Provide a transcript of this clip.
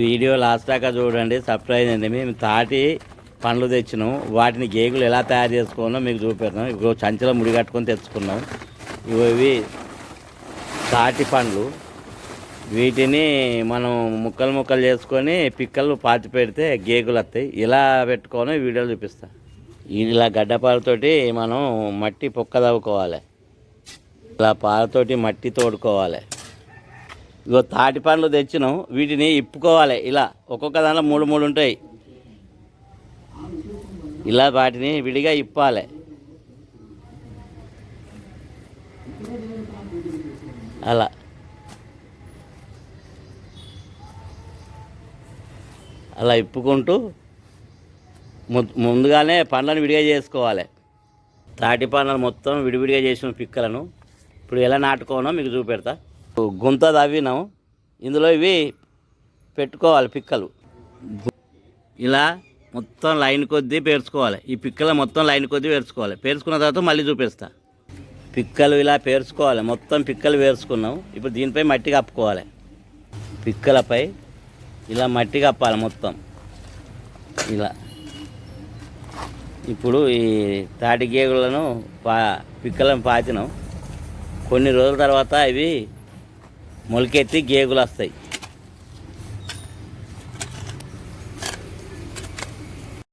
Video last దాకా చూడండి. Surprise అండి. మేము తాటి పండ్లు తెచ్చినాం. వాటిని గేగులు ఎలా తయారు చేసుకోవాలో మీకు చూపెడతాం. ఇప్పుడు సంచిలో ముడి కట్టుకొని తెచ్చుకున్నాం. ఇవి తాటి పండ్లు. వీటిని మనం ముక్కలు ముక్కలు చేసుకొని పిక్కలు పాతి పెడితే గేగులు వస్తాయి. ఇలా పెట్టుకోవాలో వీడియోలో చూపిస్తా. ఇలా గడ్డపాలతోటి మనం మట్టి పొక్క తవ్వుకోవాలి. ఇలా పాలతోటి మట్టి తోడుకోవాలి. ఇగో తాటి పండ్లు తెచ్చినాం. వీటిని ఇప్పుకోవాలి. ఇలా ఒక్కొక్క దాంట్లో మూడు మూడు ఉంటాయి. ఇలా వాటిని విడిగా ఇప్పాలి. అలా అలా ఇప్పుకుంటూ ముందుగానే పండ్లను విడిగా చేసుకోవాలి. తాటి పండ్లను మొత్తం విడివిడిగా చేసిన పిక్కలను ఇప్పుడు ఎలా నాటుకోనో మీకు చూపెడతా. గుంత తవ్వినాం. ఇందులో ఇవి పెట్టుకోవాలి పిక్కలు. ఇలా మొత్తం లైన్ కొద్దీ పేర్చుకోవాలి. ఈ పిక్కలు మొత్తం లైన్ కొద్దీ పేర్చుకోవాలి. పేర్చుకున్న తర్వాత మళ్ళీ చూపిస్తా. పిక్కలు ఇలా పేర్చుకోవాలి. మొత్తం పిక్కలు పేర్చుకున్నాం. ఇప్పుడు దీనిపై మట్టి కప్పుకోవాలి. పిక్కలపై ఇలా మట్టి కప్పాలి మొత్తం ఇలా. ఇప్పుడు ఈ తాటి గేగులను పిక్కలను పాతినాం. కొన్ని రోజుల తర్వాత ఇవి మొలకెత్తి గేగులు వస్తాయి.